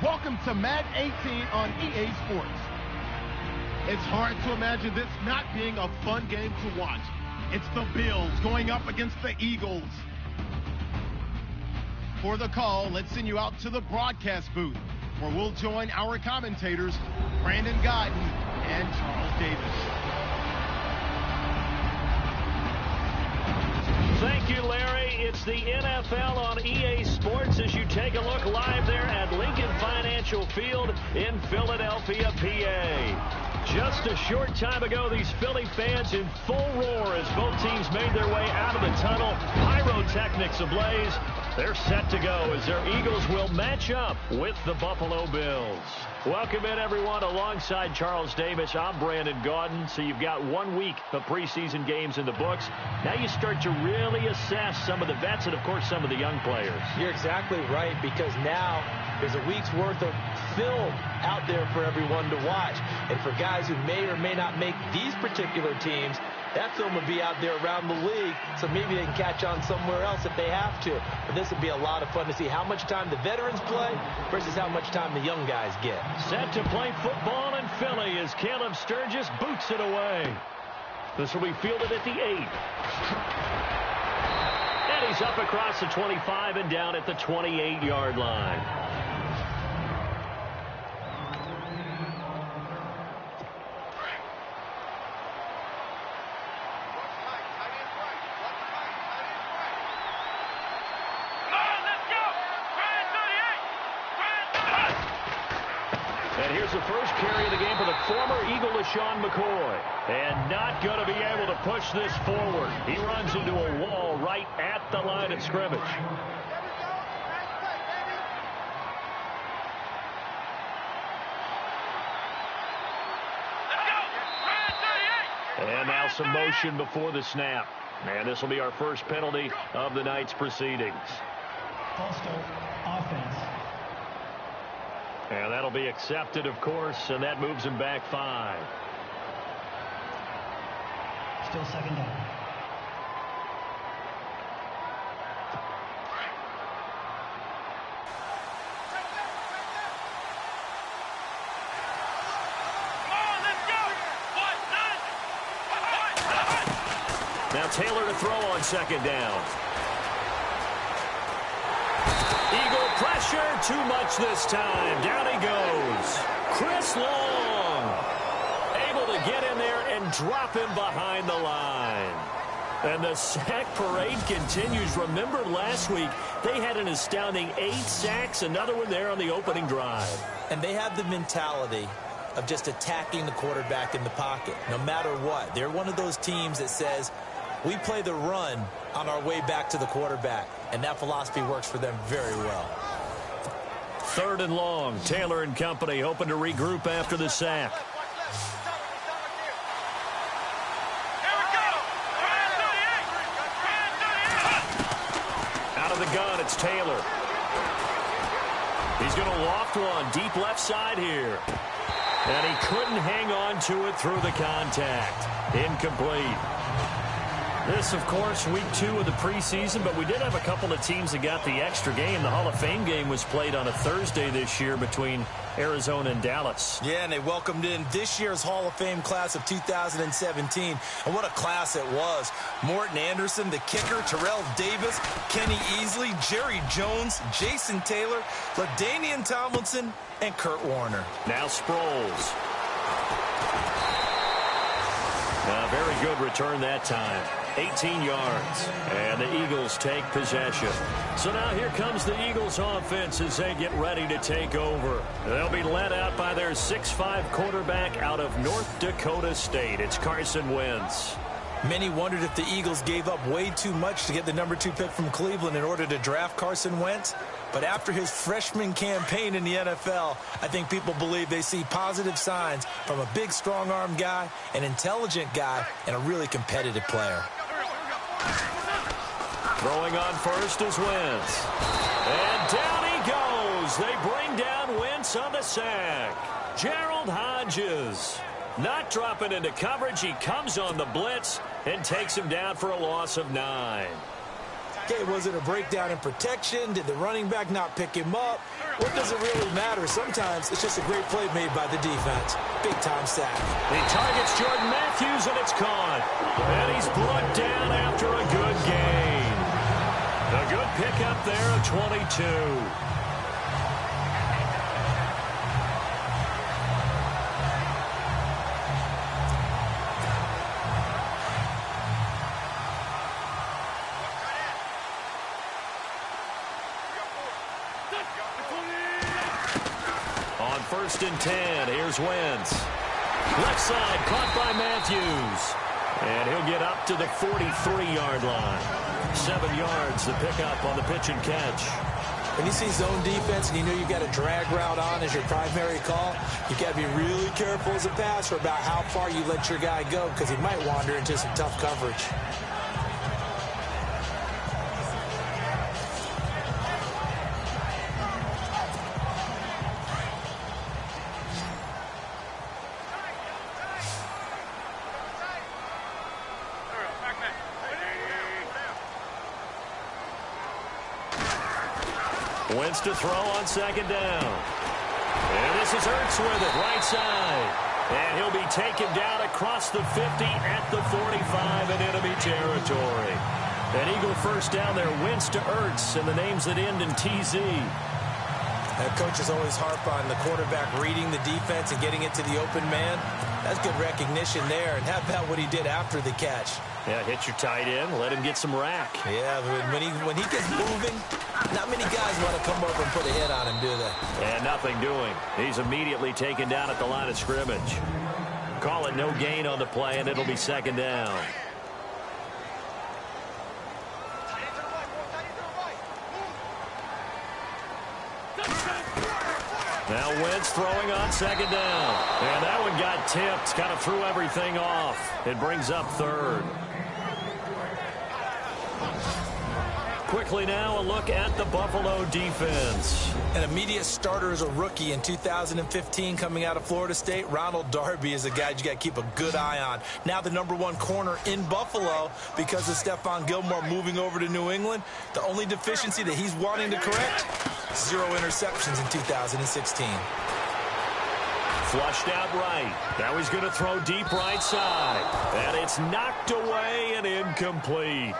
Welcome to Madden 18 on EA Sports. It's hard to imagine this not being a fun game to watch. It's the Bills going up against the Eagles. For the call, let's send you out to the broadcast booth, where we'll join our commentators, Brandon Godden and Charles Davis. Thank you, Larry. It's the NFL on EA Sports as you take a look live there at Lincoln Financial Field in Philadelphia, PA. Just a short time ago, these Philly fans in full roar as both teams made their way out of the tunnel. Pyrotechnics ablaze. They're set to go as their Eagles will match up with the Buffalo Bills. Welcome in, everyone. Alongside Charles Davis, I'm Brandon Gaudin. So you've got 1 week of preseason games in the books. Now you start to really assess some of the vets and, of course, some of the young players. You're exactly right, because now there's a week's worth of film out there for everyone to watch. And for guys who may or may not make these particular teams, that film will be out there around the league, so maybe they can catch on somewhere else if they have to. But this would be a lot of fun to see how much time the veterans play versus how much time the young guys get. Set to play football in Philly as Caleb Sturgis boots it away. This will be fielded at the 8. And he's up across the 25 and down at the 28-yard line. The first carry of the game for the former Eagle, LaShawn McCoy. And not going to be able to push this forward. He runs into a wall right at the line of scrimmage. And now some motion before the snap. And this will be our first penalty of the night's proceedings. False start, offense. And that'll be accepted, of course, and that moves him back 5. Still second down. Now Taylor to throw on second down. Eagle pressure, too much this time. Down he goes. Chris Long able to get in there and drop him behind the line. And the sack parade continues. Remember last week, they had an astounding 8 sacks, another one there on the opening drive. And they have the mentality of just attacking the quarterback in the pocket, no matter what. They're one of those teams that says, we play the run on our way back to the quarterback, and that philosophy works for them very well. 3rd and long. Taylor and company hoping to regroup after the sack. Out of the gun, it's Taylor. He's going to loft one deep left side here. And he couldn't hang on to it through the contact. Incomplete. This, of course, week 2 of the preseason, but we did have a couple of teams that got the extra game. The Hall of Fame game was played on a Thursday this year between Arizona and Dallas. Yeah, and they welcomed in this year's Hall of Fame class of 2017. And what a class it was. Morton Anderson, the kicker, Terrell Davis, Kenny Easley, Jerry Jones, Jason Taylor, LaDainian Tomlinson, and Kurt Warner. Now Sproles. A very good return that time. 18 yards. And the Eagles take possession. So now here comes the Eagles offense as they get ready to take over. They'll be led out by their 6'5" quarterback out of North Dakota State. It's Carson Wentz. Many wondered if the Eagles gave up way too much to get the number 2 pick from Cleveland in order to draft Carson Wentz. But after his freshman campaign in the NFL, I think people believe they see positive signs from a big, strong-arm guy, an intelligent guy, and a really competitive player. Throwing on first is Wentz. And down he goes. They bring down Wentz on the sack. Gerald Hodges not dropping into coverage. He comes on the blitz and takes him down for a loss of 9. Okay, was it a breakdown in protection? Did the running back not pick him up? What does it really matter? Sometimes it's just a great play made by the defense. Big-time sack. He targets Jordan Matthews, and it's caught. And he's brought down after a good gain. A good pickup there of 22. On 1st and 10, here's Wentz. Left side, caught by Matthews. And he'll get up to the 43-yard line. 7 yards, the pickup on the pitch and catch. When you see zone defense and you know you've got a drag route on as your primary call, you've got to be really careful as a passer about how far you let your guy go because he might wander into some tough coverage. Wentz to throw on 2nd down. And this is Ertz with it, right side. And he'll be taken down across the 50 at the 45 in enemy territory. An Eagle 1st down there, Wentz to Ertz, and the names that end in TZ. That coach is always harp on the quarterback reading the defense and getting it to the open man. That's good recognition there. And how about what he did after the catch? Yeah, hit your tight end, let him get some rack. Yeah, when he gets moving, not many guys want to come over and put a hit on him, do they? And nothing doing. He's immediately taken down at the line of scrimmage. Call it no gain on the play, and it'll be 2nd down. Now Wentz throwing on 2nd down. And that one got tipped, kind of threw everything off. It brings up 3rd. Quickly now, a look at the Buffalo defense. An immediate starter is a rookie in 2015 coming out of Florida State. Ronald Darby is a guy you got to keep a good eye on. Now the #1 corner in Buffalo because of Stephon Gilmore moving over to New England. The only deficiency that he's wanting to correct, 0 interceptions in 2016. Flushed out right. Now he's going to throw deep right side. And it's knocked away and incomplete.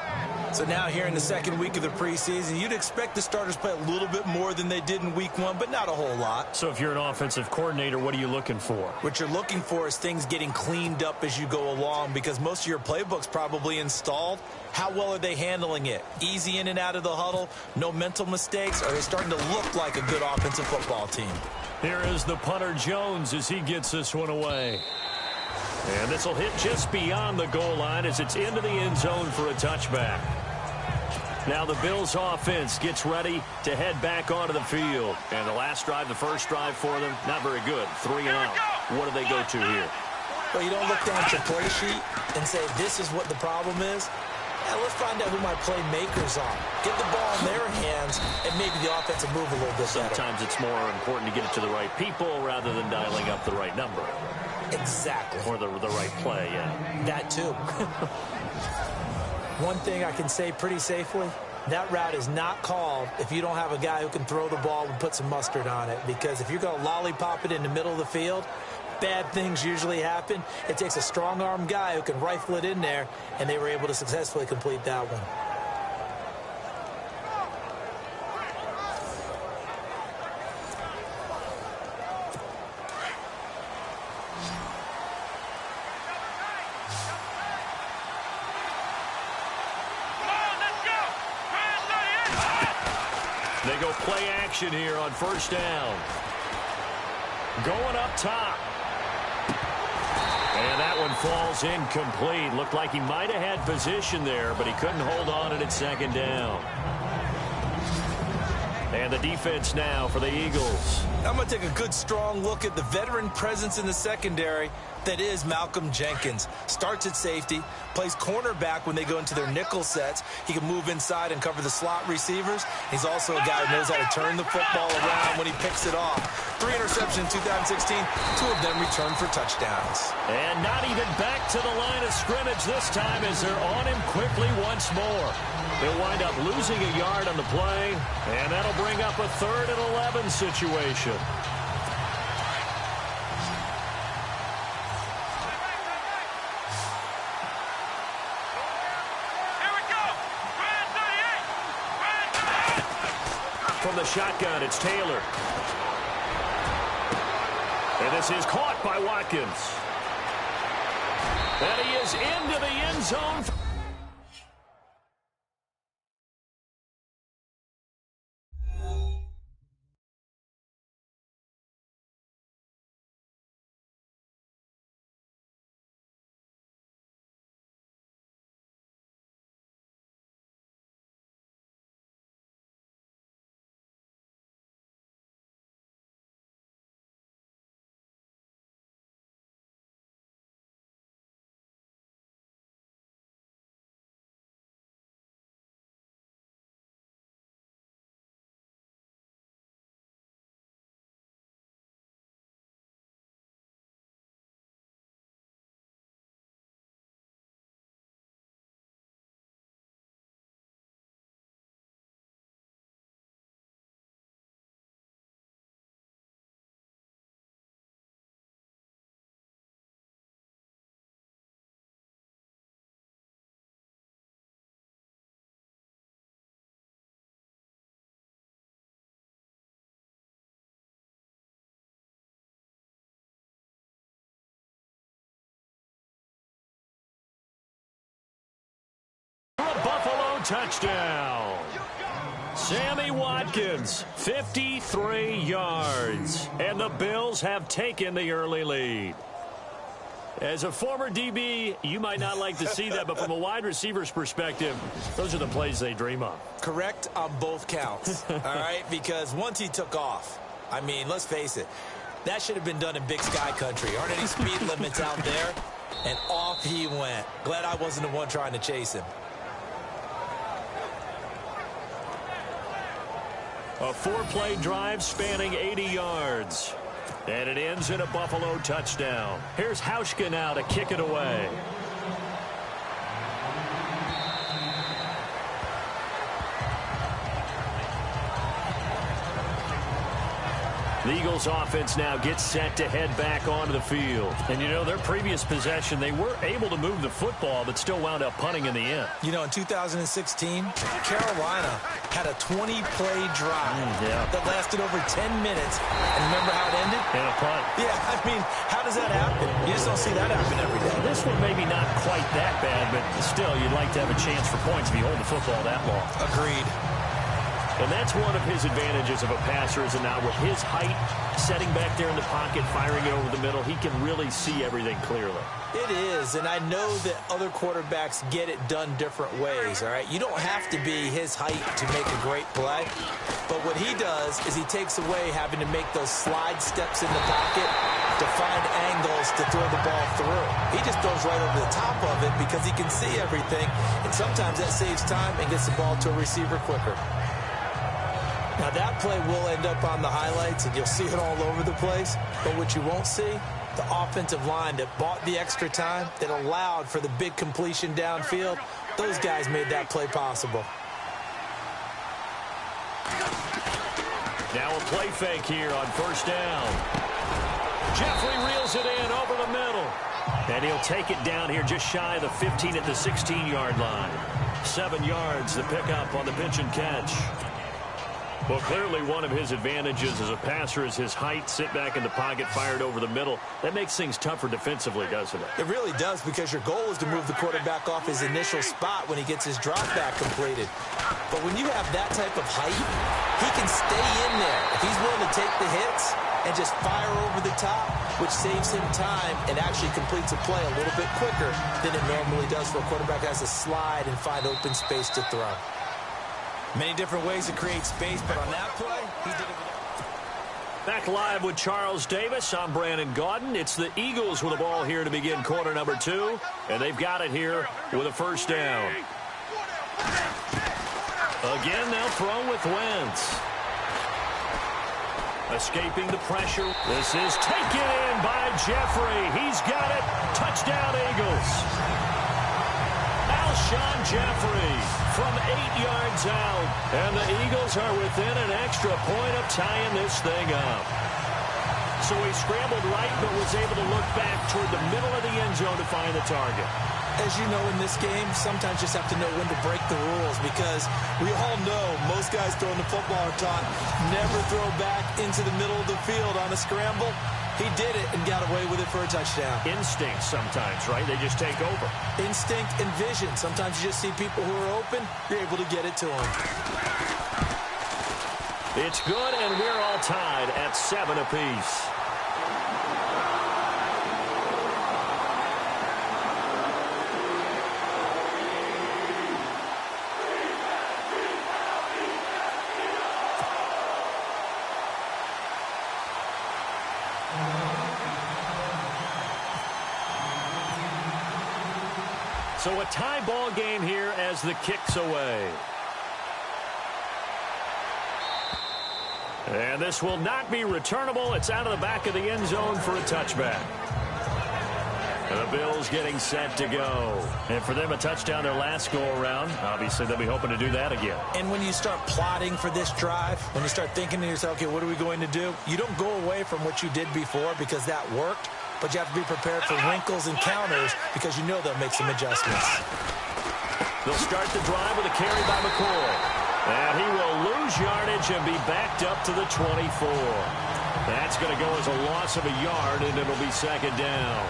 So now here in the 2nd week of the preseason, you'd expect the starters to play a little bit more than they did in week 1, but not a whole lot. So if you're an offensive coordinator, what are you looking for? What you're looking for is things getting cleaned up as you go along because most of your playbook's probably installed. How well are they handling it? Easy in and out of the huddle, no mental mistakes? Are they starting to look like a good offensive football team? Here is the punter Jones as he gets this one away. And this will hit just beyond the goal line as it's into the end zone for a touchback. Now the Bills offense gets ready to head back onto the field. And the last drive, the first drive for them, not very good. 3 and out. What do they go to here? Well, you don't look down at your play sheet and say, this is what the problem is. Yeah, let's find out who my playmakers are. Get the ball in their hands, and maybe the offense will move a little bit better. Sometimes it's more important to get it to the right people rather than dialing up the right number. Exactly. Or the right play, yeah. That too. One thing I can say pretty safely, that route is not called if you don't have a guy who can throw the ball and put some mustard on it. Because if you're going to lollipop it in the middle of the field, bad things usually happen. It takes a strong-arm guy who can rifle it in there, and they were able to successfully complete that one. They go play action here on 1st down. Going up top. And that one falls incomplete. Looked like he might have had position there, but he couldn't hold on it at 2nd down. And the defense now for the Eagles. I'm going to take a good, strong look at the veteran presence in the secondary. That is Malcolm Jenkins. Starts at safety, plays cornerback when they go into their nickel sets. He can move inside and cover the slot receivers. He's also a guy who knows how to turn the football around when he picks it off. 3 interceptions in 2016, 2 of them returned for touchdowns. And not even back to the line of scrimmage this time as they're on him quickly once more. They'll wind up losing a yard on the play, and that'll bring up a 3rd and 11 situation. From the shotgun, it's Taylor. And this is caught by Watkins. And he is into the end zone. Buffalo touchdown. Sammy Watkins, 53 yards. And the Bills have taken the early lead. As a former DB, you might not like to see that, but from a wide receiver's perspective, those are the plays they dream of. Correct on both counts, all right? Because once he took off, I mean, let's face it, that should have been done in Big Sky country. Aren't any speed limits out there? And off he went. Glad I wasn't the one trying to chase him. A 4-play drive spanning 80 yards. And it ends in a Buffalo touchdown. Here's Hauschka now to kick it away. The Eagles offense now gets set to head back onto the field. And, you know, their previous possession, they were able to move the football, but still wound up punting in the end. You know, in 2016, Carolina had a 20-play drive that lasted over 10 minutes. And remember how it ended? And a punt. Yeah, I mean, how does that happen? You just don't see that happen every day. This one maybe not quite that bad, but still, you'd like to have a chance for points if you hold the football that long. Agreed. And that's one of his advantages of a passer, is that now with his height, setting back there in the pocket, firing it over the middle, he can really see everything clearly. It is, and I know that other quarterbacks get it done different ways, all right? You don't have to be his height to make a great play, but what he does is he takes away having to make those slide steps in the pocket to find angles to throw the ball through. He just throws right over the top of it because he can see everything, and sometimes that saves time and gets the ball to a receiver quicker. Now, that play will end up on the highlights, and you'll see it all over the place. But what you won't see, the offensive line that bought the extra time, that allowed for the big completion downfield, those guys made that play possible. Now a play fake here on first down. Jeffrey reels it in over the middle. And he'll take it down here just shy of the 15 at the 16-yard line. 7 yards, the pickup on the pitch and catch. Well, clearly one of his advantages as a passer is his height, sit back in the pocket, fired over the middle. That makes things tougher defensively, doesn't it? It really does, because your goal is to move the quarterback off his initial spot when he gets his drop back completed. But when you have that type of height, he can stay in there. If he's willing to take the hits and just fire over the top, which saves him time and actually completes a play a little bit quicker than it normally does for a quarterback who has to slide and find open space to throw. Many different ways to create space, but on that play, he did it. Back live with Charles Davis. I'm Brandon Gaudin. It's the Eagles with the ball here to begin quarter number 2. And they've got it here with a first down. Again, they'll throw with Wentz. Escaping the pressure. This is taken in by Jeffrey. He's got it. Touchdown, Eagles. Alshon Jeffrey from 8 yards out. And the Eagles are within an extra point of tying this thing up. So he scrambled right, but was able to look back toward the middle of the end zone to find the target. As you know, in this game, sometimes you just have to know when to break the rules, because we all know most guys throwing the football are taught never throw back into the middle of the field on a scramble. He did it and got away with it for a touchdown. Instinct sometimes, right? They just take over. Instinct and vision. Sometimes you just see people who are open, you're able to get it to them. It's good, and we're all tied at 7 apiece. So a tie ball game here as the kick's away. And this will not be returnable. It's out of the back of the end zone for a touchback. And the Bills getting set to go. And for them, a touchdown their last go-around. Obviously, they'll be hoping to do that again. And when you start plotting for this drive, when you start thinking to yourself, okay, what are we going to do? You don't go away from what you did before because that worked. But you have to be prepared for wrinkles and counters because you know they'll make some adjustments. They'll start the drive with a carry by McCoy. And he will lose yardage and be backed up to the 24. That's going to go as a loss of a yard, and it'll be second down.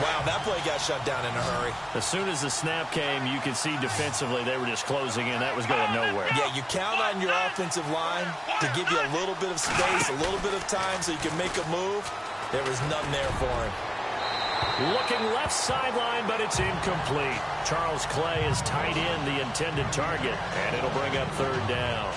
Wow, that play got shut down in a hurry. As soon as the snap came, you could see defensively they were just closing in. That was going nowhere. Yeah, you count on your offensive line to give you a little bit of space, a little bit of time so you can make a move. There was none there for him. Looking left sideline, but it's incomplete. Charles Clay is tied in the intended target, and it'll bring up third down.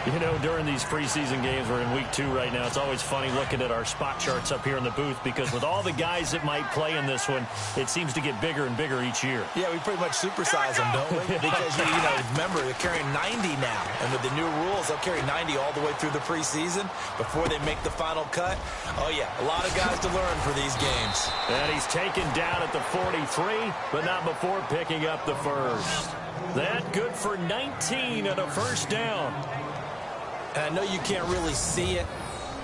You know, during these preseason games, we're in week 2 right now, it's always funny looking at our spot charts up here in the booth, because with all the guys that might play in this one, it seems to get bigger and bigger each year. Yeah, we pretty much supersize them, don't we? Because, you know, remember, they're carrying 90 now. And with the new rules, they'll carry 90 all the way through the preseason before they make the final cut. Oh, yeah, a lot of guys to learn for these games. And he's taken down at the 43, but not before picking up the first. That good for 19 and a first down. And I know you can't really see it,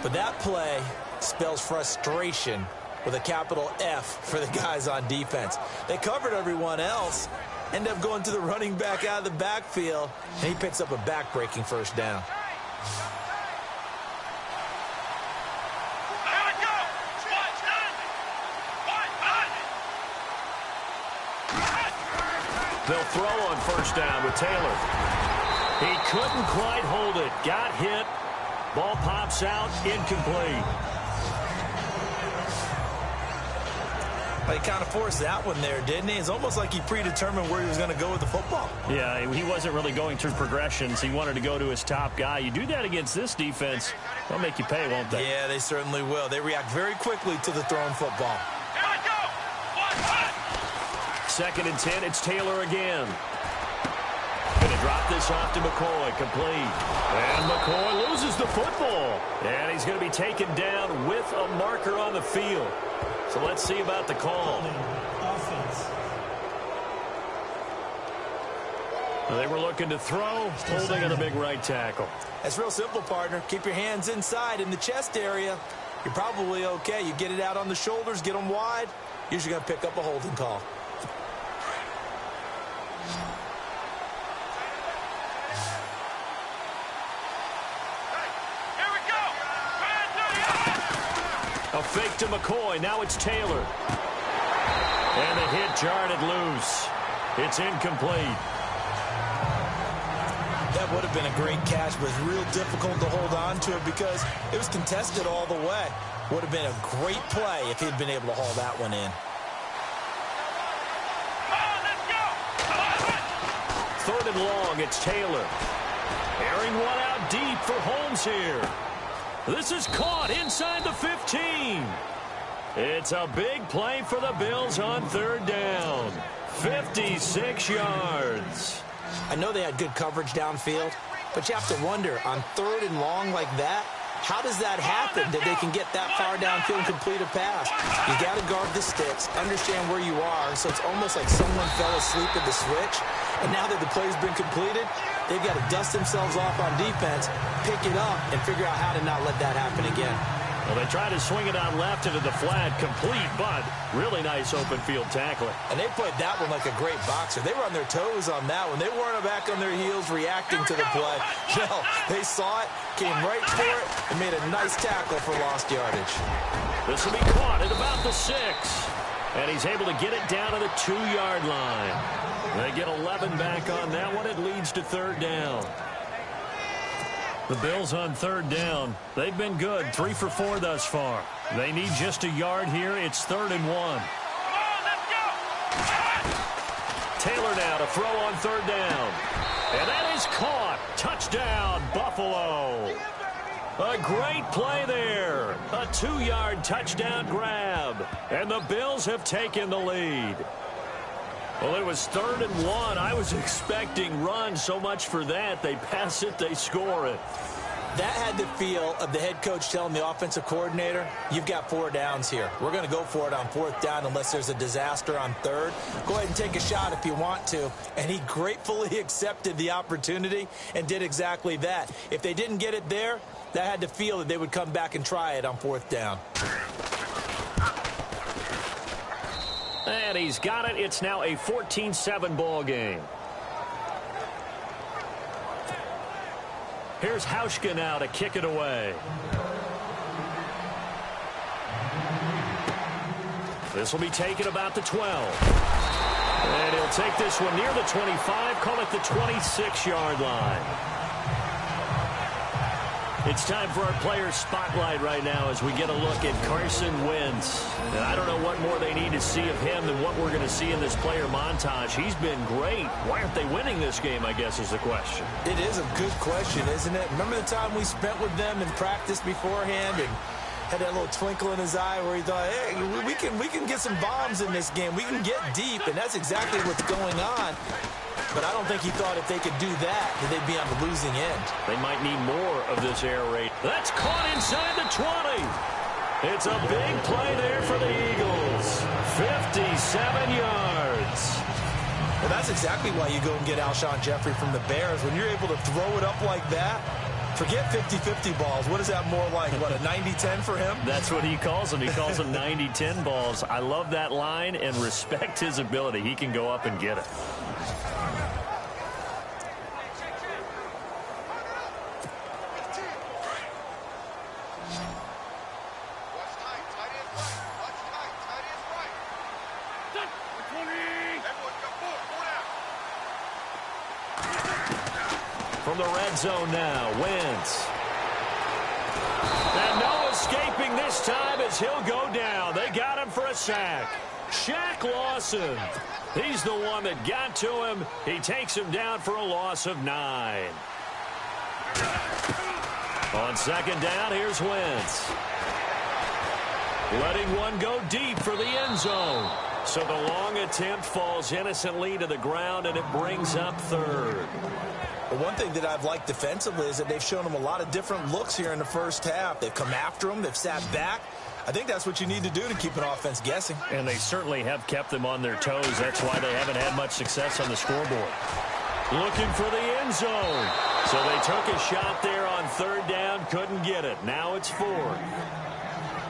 but that play spells frustration with a capital F for the guys on defense. They covered everyone else, end up going to the running back out of the backfield, and he picks up a back-breaking first down. They'll throw on first down with Taylor. He couldn't quite hold it. Got hit. Ball pops out. Incomplete. But he kind of forced that one there, didn't he? It's almost like he predetermined where he was going to go with the football. Yeah, he wasn't really going through progressions. He wanted to go to his top guy. You do that against this defense, they'll make you pay, won't they? Yeah, they certainly will. They react very quickly to the thrown football. Second and 10, it's Taylor again. Going to drop this off to McCoy, complete. And McCoy loses the football. And he's going to be taken down with a marker on the field. So let's see about the call. They were looking to throw, holding on the big right tackle. That's real simple, partner. Keep your hands inside in the chest area. You're probably okay. You get it out on the shoulders, get them wide. Usually going to pick up a holding call. A fake to McCoy. Now it's Taylor. And the hit jarred it loose. It's incomplete. That would have been a great catch, but it's real difficult to hold on to it because it was contested all the way. Would have been a great play if he'd been able to haul that one in. Third and long, it's Taylor. Airing one out deep for Holmes here. This is caught inside the 15. It's a big play for the Bills on third down. 56 yards. I know they had good coverage downfield, but you have to wonder, on third and long like that, how does that happen that they can get that far downfield and complete a pass? You got to guard the sticks, understand where you are, so it's almost like someone fell asleep at the switch, and now that the play's been completed, they've got to dust themselves off on defense, pick it up, and figure out how to not let that happen again. Well, they try to swing it out left into the flat, complete, but really nice open field tackling. And they played that one like a great boxer. They were on their toes on that one. They weren't back on their heels reacting to the play. No, they saw it, came right for it, and made a nice tackle for lost yardage. This will be caught at about the 6. And he's able to get it down to the 2-yard line. They get 11 back on that one. It leads to third down. The Bills on third down. They've been good, 3 for 4 thus far. They need just a yard here. It's 3rd and 1. Taylor now to throw on third down. And that is caught. Touchdown, Buffalo. A great play there. A 2-yard touchdown grab. And the Bills have taken the lead. Well, it was 3rd and 1. I was expecting run, so much for that. They pass it, they score it. That had the feel of the head coach telling the offensive coordinator, you've got 4 downs here. We're going to go for it on 4th down unless there's a disaster on 3rd. Go ahead and take a shot if you want to. And he gratefully accepted the opportunity and did exactly that. If they didn't get it there, that had the feel that they would come back and try it on 4th down. And he's got it. It's now a 14-7 ball game. Here's Hauschka now to kick it away. This will be taken about the 12. And he'll take this one near the 25, call it the 26-yard line. It's time for our player spotlight right now as we get a look at Carson Wentz. And I don't know what more they need to see of him than what we're going to see in this player montage. He's been great. Why aren't they winning this game, I guess, is the question. It is a good question, isn't it? Remember the time we spent with them in practice beforehand and had that little twinkle in his eye where he thought, hey, we can get some bombs in this game. We can get deep, and that's exactly what's going on. But I don't think he thought if they could do that they'd be on the losing end. They might need more of this air raid. That's caught inside the 20. It's a big play there for the Eagles. 57 yards. Well, that's exactly why you go and get Alshon Jeffrey from the Bears. When you're able to throw it up like that, forget 50-50 balls. What is that more like? What, a 90-10 for him? That's what he calls them. He calls them 90-10 balls. I love that line and respect his ability. He can go up and get it. From the red zone now, Wentz. And no escaping this time as he'll go down. They got him for a sack. Shaq Lawson. He's the one that got to him. He takes him down for a loss of 9. On 2nd down, here's Wentz. Letting one go deep for the end zone. So the long attempt falls innocently to the ground, and it brings up 3rd. But one thing that I've liked defensively is that they've shown them a lot of different looks here in the first half. They've come after them. They've sat back. I think that's what you need to do to keep an offense guessing. And they certainly have kept them on their toes. That's why they haven't had much success on the scoreboard. Looking for the end zone. So they took a shot there on 3rd down. Couldn't get it. Now it's 4th.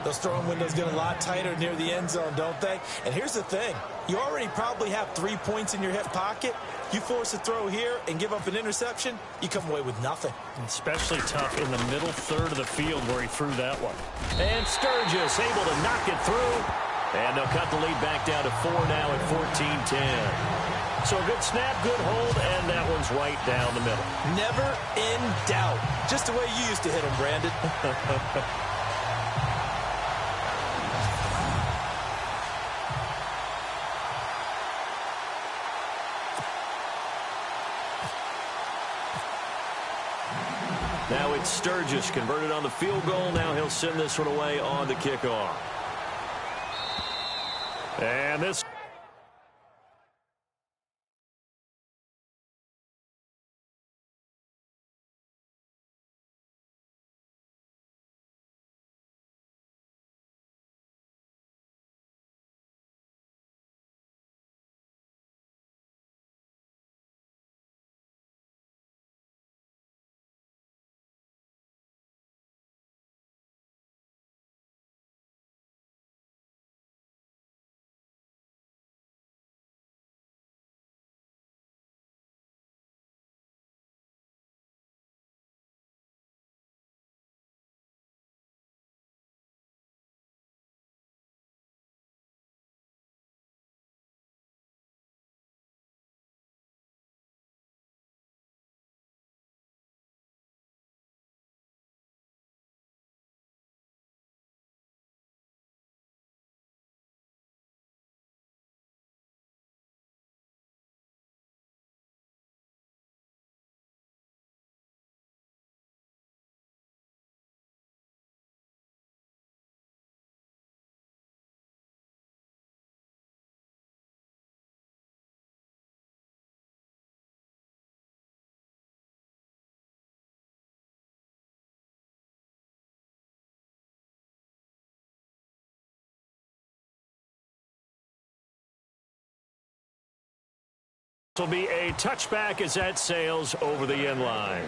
Those throwing windows get a lot tighter near the end zone, don't they? And here's the thing. You already probably have 3 points in your hip pocket. You force a throw here and give up an interception, you come away with nothing. Especially tough in the middle 3rd of the field where he threw that one. And Sturgis able to knock it through. And they'll cut the lead back down to 4 now at 14-10. So a good snap, good hold, and that one's right down the middle. Never in doubt. Just the way you used to hit him, Brandon. Now it's Sturgis converted on the field goal. Now he'll send this one away on the kickoff. And this will be a touchback as that sails over the end line.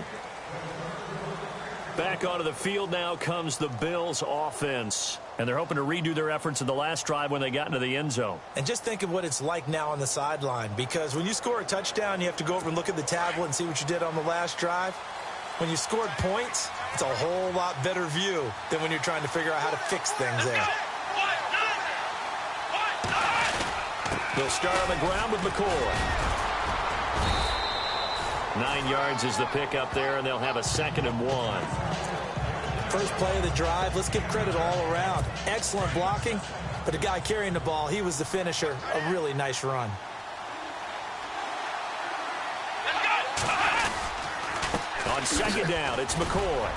Back onto the field now comes the Bills offense. And they're hoping to redo their efforts in the last drive when they got into the end zone. And just think of what it's like now on the sideline, because when you score a touchdown, you have to go over and look at the tablet and see what you did on the last drive. When you scored points, it's a whole lot better view than when you're trying to figure out how to fix things there. They'll start on the ground with McCoy. 9 yards is the pick up there, and they'll have a 2nd and 1. First play of the drive, let's give credit all around. Excellent blocking, but the guy carrying the ball, he was the finisher. A really nice run. On 2nd down, it's McCoy.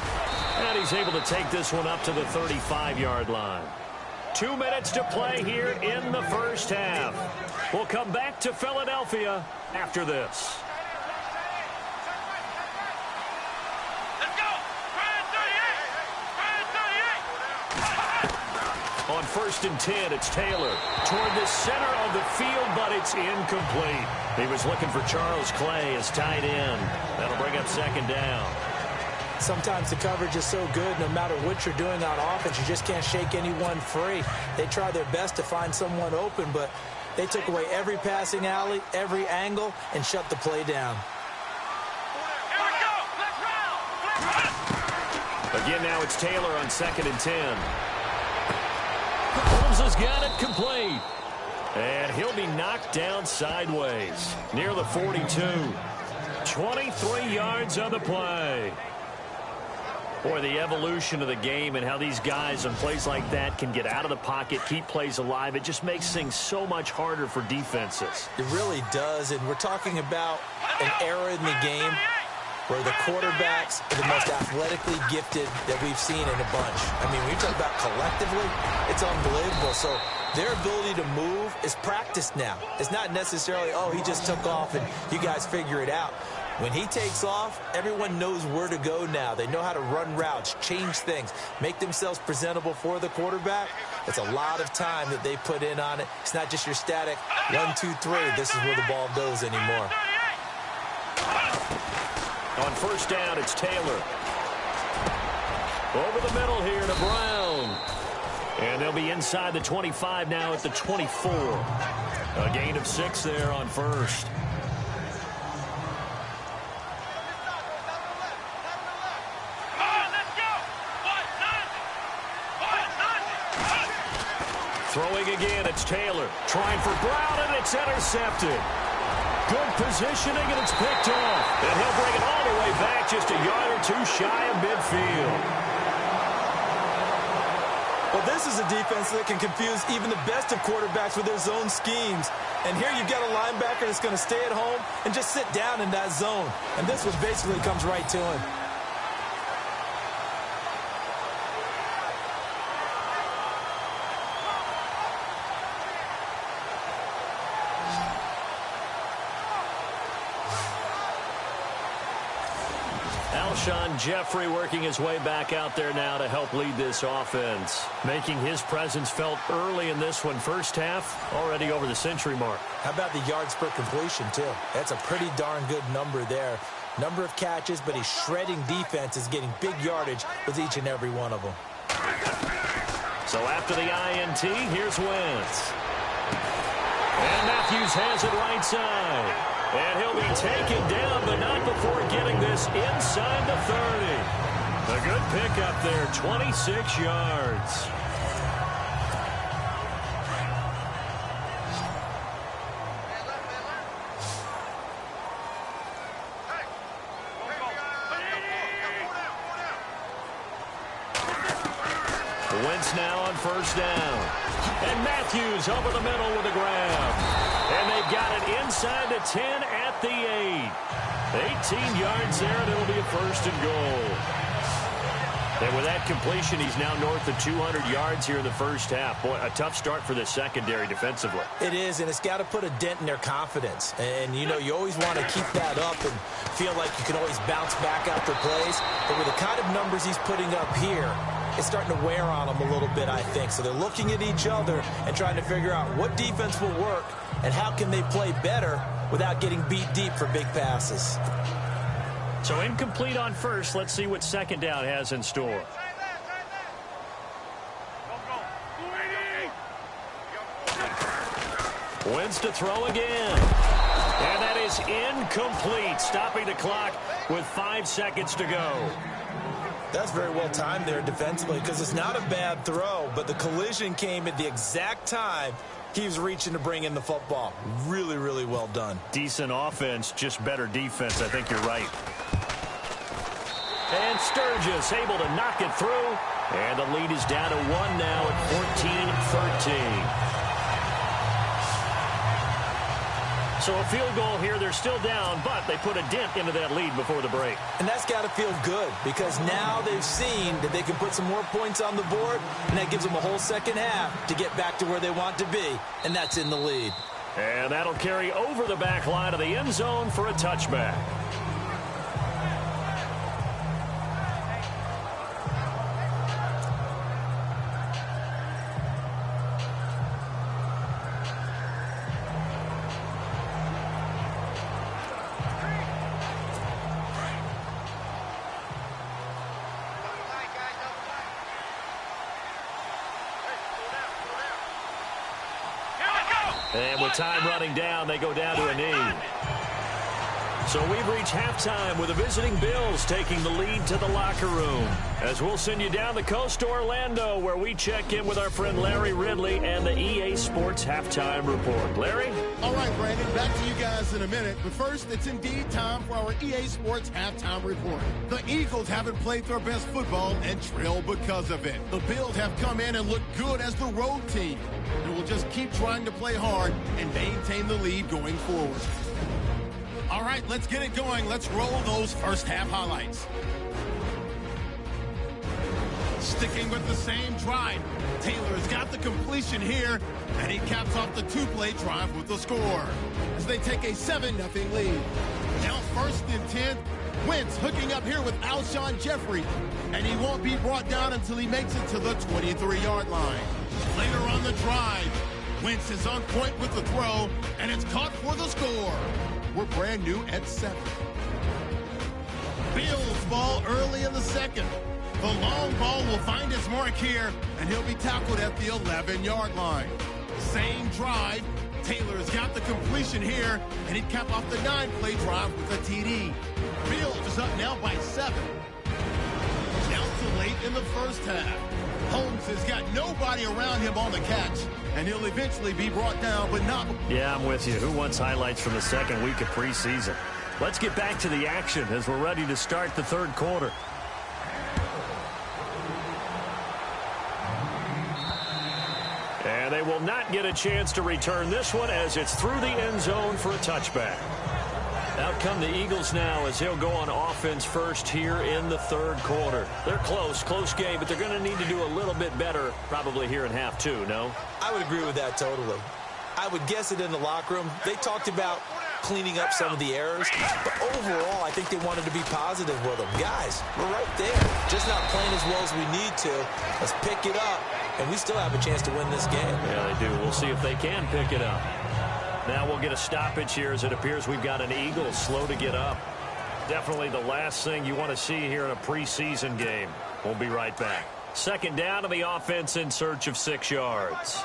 And he's able to take this one up to the 35-yard line. 2 minutes to play here in the first half. We'll come back to Philadelphia after this. On 1st and 10, it's Taylor toward the center of the field, but it's incomplete. He was looking for Charles Clay as tight end. That'll bring up 2nd down. Sometimes the coverage is so good, no matter what you're doing on offense, you just can't shake anyone free. They try their best to find someone open, but they took away every passing alley, every angle, and shut the play down. Again, now it's Taylor on 2nd and 10. Holmes has got it complete. And he'll be knocked down sideways near the 42. 23 yards on the play. Boy, the evolution of the game and how these guys on plays like that can get out of the pocket, keep plays alive, it just makes things so much harder for defenses. It really does, and we're talking about an era in the game where the quarterbacks are the most athletically gifted that we've seen in a bunch. I mean, when you talk about collectively, it's unbelievable. So their ability to move is practiced now. It's not necessarily, oh, he just took off and you guys figure it out. When he takes off, everyone knows where to go now. They know how to run routes, change things, make themselves presentable for the quarterback. It's a lot of time that they put in on it. It's not just your static 1, 2, 3. This is where the ball goes anymore. On 1st down, it's Taylor. Over the middle here to Brown. And they'll be inside the 25 now at the 24. A gain of 6 there on 1st. Throwing again, it's Taylor. Trying for Brown, and it's intercepted. Good positioning, and it's picked off. And he'll bring it all the way back just a yard or 2 shy of midfield. Well, this is a defense that can confuse even the best of quarterbacks with their zone schemes. And here you've got a linebacker that's going to stay at home and just sit down in that zone. And this one basically comes right to him. Alshon Jeffrey working his way back out there now to help lead this offense. Making his presence felt early in this one. First half, already over the century mark. How about the yards per completion, too? That's a pretty darn good number there. Number of catches, but he's shredding defense, is getting big yardage with each and every one of them. So after the INT, here's Wentz. And Matthews has it right side. And he'll be taken down, but not before getting this inside the 30. A good pickup there, 26 yards. Wentz now on first down. And Matthews over the middle with a grab. And they've got it inside the 10 at the 8. 18 yards there, and it'll be a first and goal. And with that completion, he's now north of 200 yards here in the first half. Boy, a tough start for the secondary defensively. It is, and it's got to put a dent in their confidence. And, you know, you always want to keep that up and feel like you can always bounce back after plays. But with the kind of numbers he's putting up here, it's starting to wear on them a little bit, I think. So they're looking at each other and trying to figure out what defense will work and how can they play better without getting beat deep for big passes. So incomplete on first. Let's see what second down has in store. Wentz to throw again. And that is incomplete, stopping the clock with 5 seconds to go. That's very well timed there defensively because it's not a bad throw, but the collision came at the exact time he was reaching to bring in the football. Really, really well done. Decent offense, just better defense. I think you're right. And Sturgis able to knock it through. And the lead is down to 1 now at 14-13. So a field goal here. They're still down, but they put a dent into that lead before the break. And that's got to feel good because now they've seen that they can put some more points on the board, and that gives them a whole second half to get back to where they want to be, and that's in the lead. And that'll carry over the back line of the end zone for a touchback. And with time running down, they go down to a knee. So we've reached halftime with the visiting Bills taking the lead to the locker room. As we'll send you down the coast to Orlando, where we check in with our friend Larry Ridley and the EA Sports Halftime Report. Larry? All right, Brandon, back to you guys in a minute. But first, it's indeed time for our EA Sports Halftime Report. The Eagles haven't played their best football and trail because of it. The Bills have come in and looked good as the road team. And will just keep trying to play hard and maintain the lead going forward. All right, let's get it going. Let's roll those first half highlights. Sticking with the same drive, Taylor's got the completion here, and he caps off the two-play drive with the score as they take a 7-0 lead. Now 1st and 10, Wentz hooking up here with Alshon Jeffrey, and he won't be brought down until he makes it to the 23-yard line. Later on the drive, Wentz is on point with the throw, and it's caught for the score. We're brand new at 7. Bills ball early in the second. The long ball will find its mark here, and he'll be tackled at the 11-yard line. Same drive. Taylor's got the completion here, and he'd cap off the 9-play drive with a TD. Bills is up now by 7. Down to late in the first half. Holmes has got nobody around him on the catch, and he'll eventually be brought down, but not... Yeah, I'm with you. Who wants highlights from the second week of preseason? Let's get back to the action as we're ready to start the third quarter. And they will not get a chance to return this one as it's through the end zone for a touchback. Out come the Eagles now as he'll go on offense first here in the third quarter. They're close game, but they're going to need to do a little bit better probably here in half 2, no? I would agree with that totally. I would guess it in the locker room. They talked about cleaning up some of the errors. But overall, I think they wanted to be positive with them. Guys, we're right there. Just not playing as well as we need to. Let's pick it up, and we still have a chance to win this game. Yeah, they do. We'll see if they can pick it up. Now we'll get a stoppage here as it appears we've got an Eagle slow to get up. Definitely the last thing you want to see here in a preseason game. We'll be right back. Second down to the offense in search of 6 yards.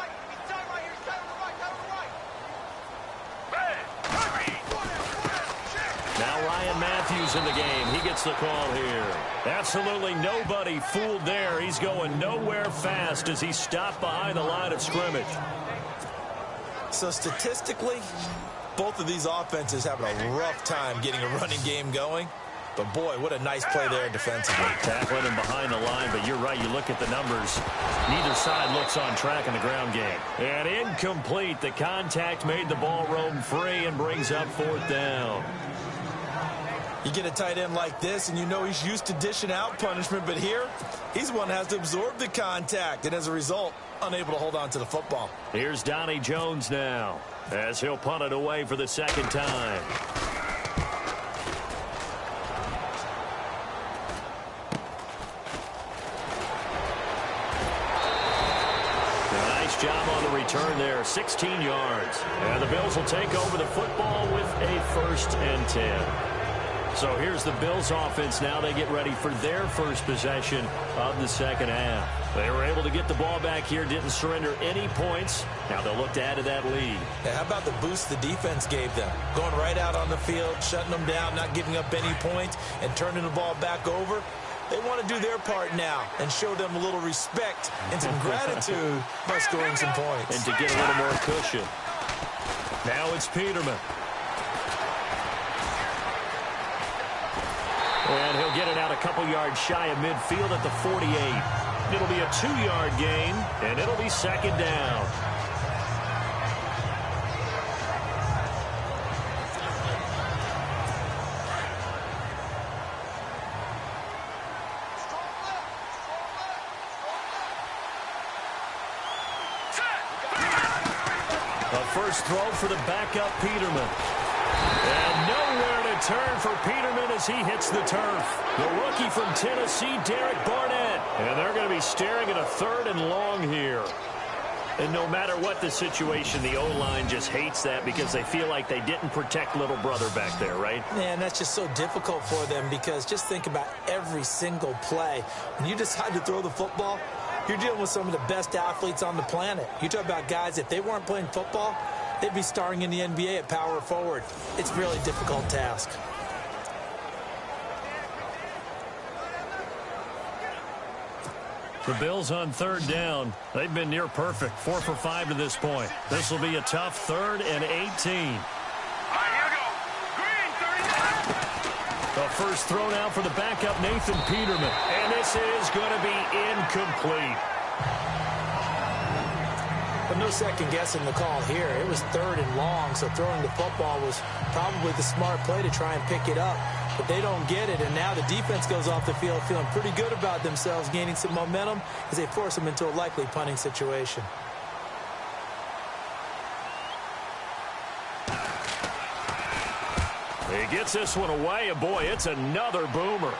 Now Ryan Matthews in the game. He gets the call here. Absolutely nobody fooled there. He's going nowhere fast as he stopped behind the line of scrimmage. So statistically, both of these offenses having a rough time getting a running game going. But, boy, what a nice play there defensively. Tackling him behind the line, but you're right. You look at the numbers. Neither side looks on track in the ground game. And incomplete. The contact made the ball roam free and brings up 4th down. You get a tight end like this, and you know he's used to dishing out punishment. But here, he's the one that has to absorb the contact. And as a result, unable to hold on to the football. Here's Donnie Jones now as he'll punt it away for the 2nd time. Job on the return there, 16 yards. And the Bills will take over the football with a 1st and 10. So here's the Bills offense now. They get ready for their first possession of the 2nd half. They were able to get the ball back here, didn't surrender any points. Now they'll look to add to that lead. Yeah, how about the boost the defense gave them? Going right out on the field, shutting them down, not giving up any points, and turning the ball back over. They want to do their part now and show them a little respect and some gratitude by scoring some points. And to get a little more cushion. Now it's Peterman. And he'll get it out a couple yards shy of midfield at the 48. It'll be a 2-yard gain, and it'll be 2nd down. First throw for the backup Peterman. And nowhere to turn for Peterman as he hits the turf. The rookie from Tennessee, Derek Barnett. And they're going to be staring at a 3rd and long here. And no matter what the situation, the O-line just hates that because they feel like they didn't protect little brother back there, right? Man, that's just so difficult for them because just think about every single play. When you decide to throw the football, you're dealing with some of the best athletes on the planet. You talk about guys, if they weren't playing football, they'd be starring in the NBA at power forward. It's a really difficult task. The Bills on 3rd down. They've been near perfect. 4 for 5 to this point. This will be a tough 3rd and 18. The first throw now for the backup, Nathan Peterman. And this is going to be incomplete. But no second guessing the call here. It was 3rd and long, so throwing the football was probably the smart play to try and pick it up. But they don't get it, and now the defense goes off the field feeling pretty good about themselves, gaining some momentum as they force them into a likely punting situation. He gets this one away, and boy, it's another boomer.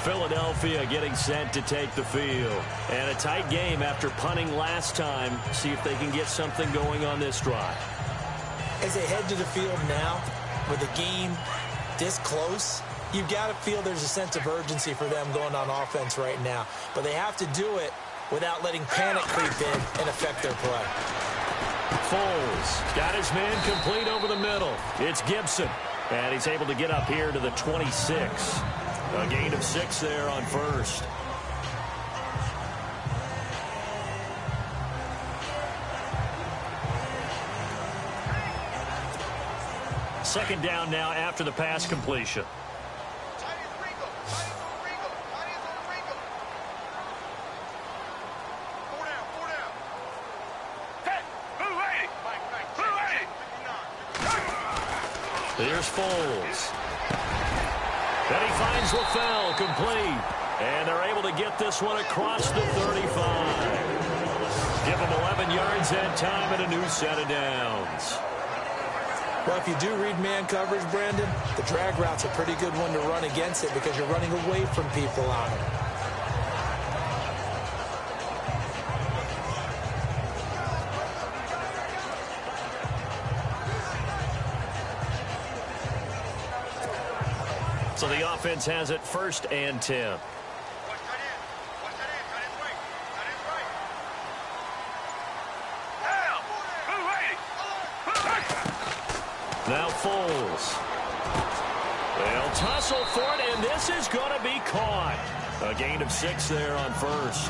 Philadelphia getting set to take the field. And a tight game after punting last time. See if they can get something going on this drive. As they head to the field now, with the game this close, you've got to feel there's a sense of urgency for them going on offense right now. But they have to do it without letting panic creep in and affect their play. Foles got his man complete over the middle. It's Gibson. And he's able to get up here to the 26. A gain of 6 there on 1st. Second down now after the pass completion. Here's Foles. Then he finds LaFell complete. And they're able to get this one across the 35. Give them 11 yards that time and a new set of downs. Well, if you do read man coverage, Brandon, the drag route's a pretty good one to run against it because you're running away from people on it. So the offense has it 1st and 10. Now Foles. They'll tussle for it, and this is going to be caught. A gain of 6 there on 1st.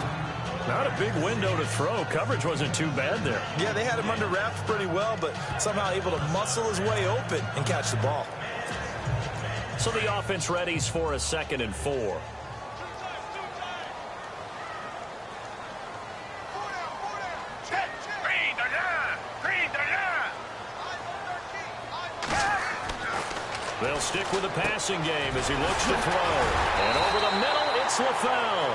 Not a big window to throw. Coverage wasn't too bad there. Yeah, they had him under wraps pretty well, but somehow able to muscle his way open and catch the ball. So the offense readies for a 2nd and 4. They'll stick with the passing game as he looks to throw. And over the middle, it's LaFell.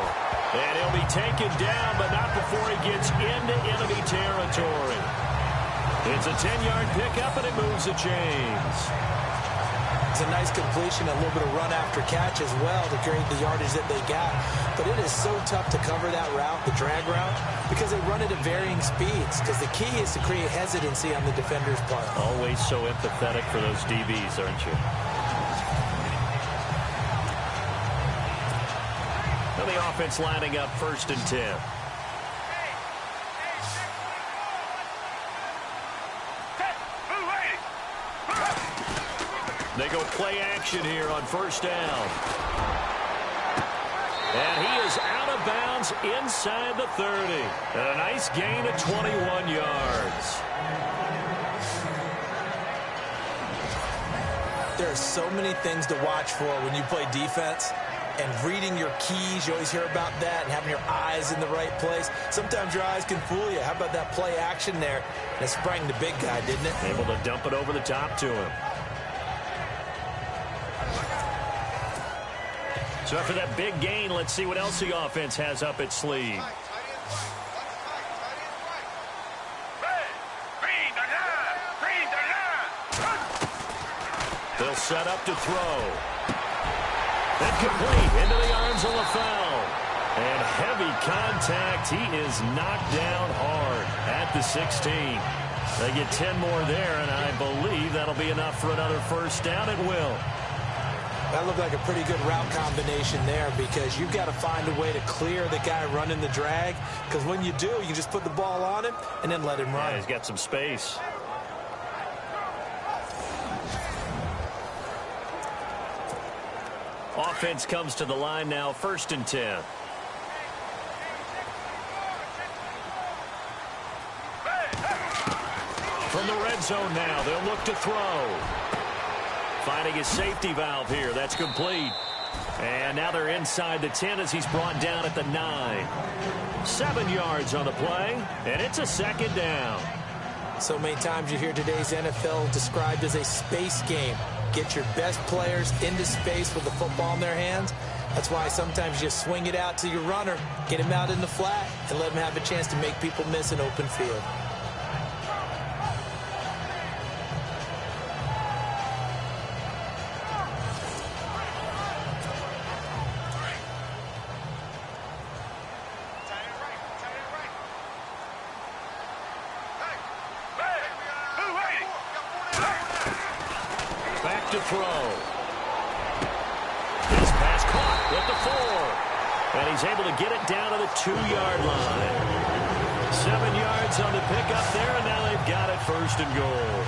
And he'll be taken down, but not before he gets into enemy territory. It's a 10-yard pickup, and it moves the chains. It's a nice completion, a little bit of run after catch as well to create the yardage that they got. But it is so tough to cover that route, the drag route, because they run it at varying speeds. Because the key is to create hesitancy on the defender's part. Always so empathetic for those DBs, aren't you? Now the offense lining up 1st and 10. They go play action here on 1st down. And he is out of bounds inside the 30. And a nice gain of 21 yards. There are so many things to watch for when you play defense. And reading your keys, you always hear about that, and having your eyes in the right place. Sometimes your eyes can fool you. How about that play action there? And it sprang the big guy, didn't it? Able to dump it over the top to him. So after that big gain, let's see what else the offense has up its sleeve. They'll set up to throw. And complete into the arms of LaFell. And heavy contact. He is knocked down hard at the 16. They get 10 more there, and I believe that'll be enough for another 1st down. It will. That looked like a pretty good route combination there because you've got to find a way to clear the guy running the drag. Because when you do, you can just put the ball on him and then let him run. Yeah, he's got some space. Offense comes to the line now, 1st and 10. From the red zone now, they'll look to throw. Finding his safety valve here. That's complete. And now they're inside the 10 as he's brought down at the 9. 7 yards on the play, and it's a 2nd down. So many times you hear today's NFL described as a space game. Get your best players into space with the football in their hands. That's why sometimes you swing it out to your runner, get him out in the flat, and let him have a chance to make people miss an open field. To throw. This pass caught with the 4. And he's able to get it down to the 2-yard line. 7 yards on the pickup there, and now they've got it 1st and goal.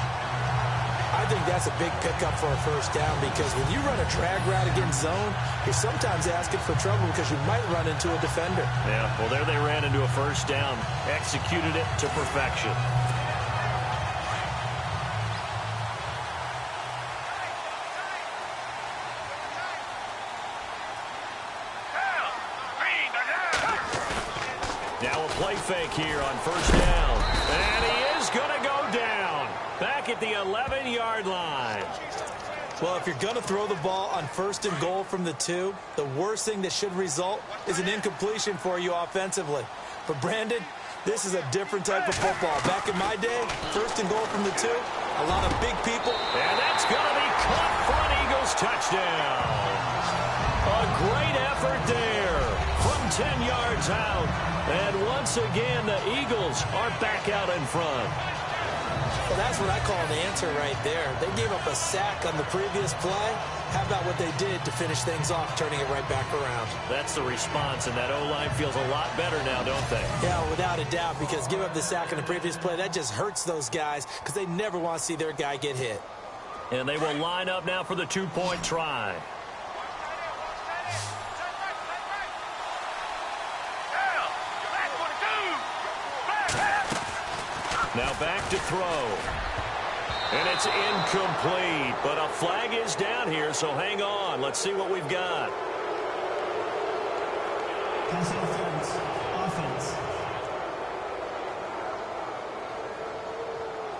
I think that's a big pickup for a 1st down because when you run a drag route against zone, you're sometimes asking for trouble because you might run into a defender. Yeah, well, there they ran into a 1st down. Executed it to perfection. Now a play fake here on 1st down. And he is going to go down. Back at the 11-yard line. Well, if you're going to throw the ball on 1st and goal from the 2, the worst thing that should result is an incompletion for you offensively. But, Brandon, this is a different type of football. Back in my day, 1st and goal from the 2, a lot of big people. And that's going to be caught for an Eagles touchdown. A great effort there from 10 yards out. And once again, the Eagles are back out in front. Well, that's what I call an answer right there. They gave up a sack on the previous play. How about what they did to finish things off, turning it right back around? That's the response, and that O-line feels a lot better now, don't they? Yeah, without a doubt, because give up the sack on the previous play, that just hurts those guys because they never want to see their guy get hit. And they will line up now for the 2-point try. Now back to throw. And it's incomplete, but a flag is down here, so hang on. Let's see what we've got. Pass interference. Offense.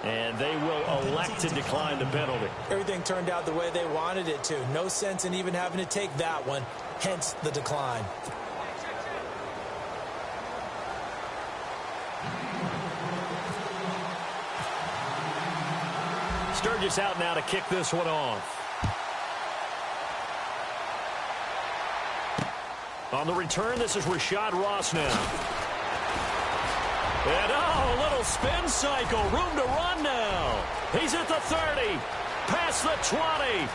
And they will elect to decline the penalty. Everything turned out the way they wanted it to. No sense in even having to take that one, hence the decline. Sturgis out now to kick this one off. On the return, this is Rashad Ross now. And oh, a little spin cycle. Room to run now. He's at the 30. Past the 20.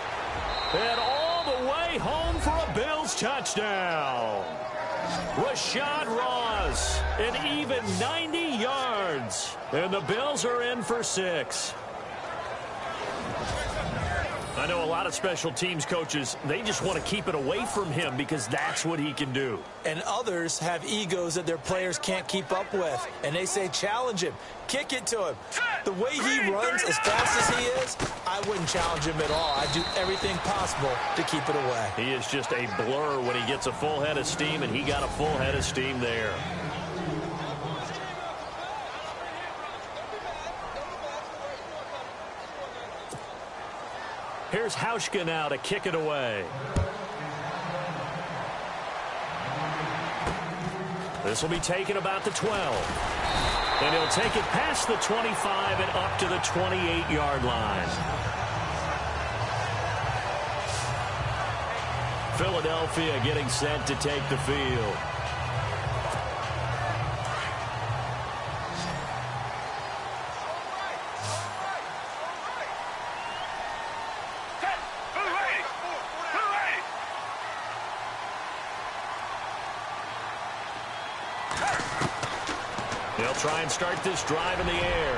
And all the way home for a Bills touchdown. Rashad Ross, an even 90 yards. And the Bills are in for 6. I know a lot of special teams coaches, they just want to keep it away from him because that's what he can do. And others have egos that their players can't keep up with. And they say, challenge him. Kick it to him. The way he runs as fast as he is, I wouldn't challenge him at all. I'd do everything possible to keep it away. He is just a blur when he gets a full head of steam, and he got a full head of steam there. Here's Hauschka now to kick it away. This will be taken about the 12. And he'll take it past the 25 and up to the 28-yard line. Philadelphia getting set to take the field. Try and start this drive in the air.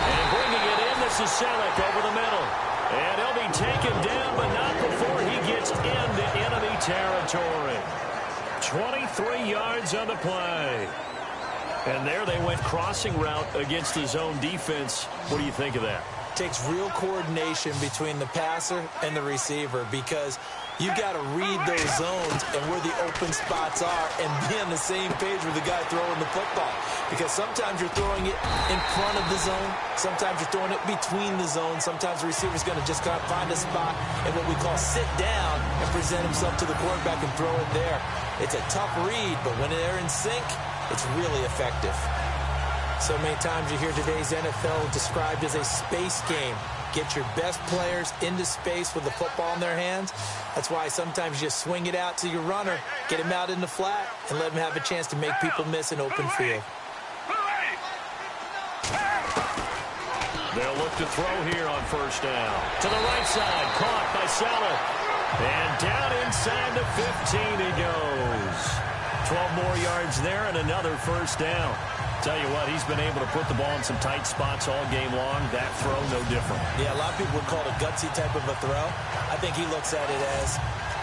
And bringing it in, this is Selleck over the middle. And he'll be taken down, but not before he gets into enemy territory. 23 yards on the play. And there they went crossing route against the zone defense. What do you think of that? Takes real coordination between the passer and the receiver because you got to read those zones and where the open spots are and be on the same page with the guy throwing the football. Because sometimes you're throwing it in front of the zone. Sometimes you're throwing it between the zones. Sometimes the receiver's going to just kind of find a spot and what we call sit down and present himself to the quarterback and throw it there. It's a tough read, but when they're in sync, it's really effective. So many times you hear today's NFL described as a space game. Get your best players into space with the football in their hands. That's why sometimes you swing it out to your runner, get him out in the flat, and let him have a chance to make people miss an open field. They'll look to throw here on first down. To the right side, caught by Selleck. And down inside the 15 he goes. 12 more yards there and another first down. Tell you what, he's been able to put the ball in some tight spots all game long. That throw, no different. Yeah, a lot of people would call it a gutsy type of a throw. I think he looks at it as,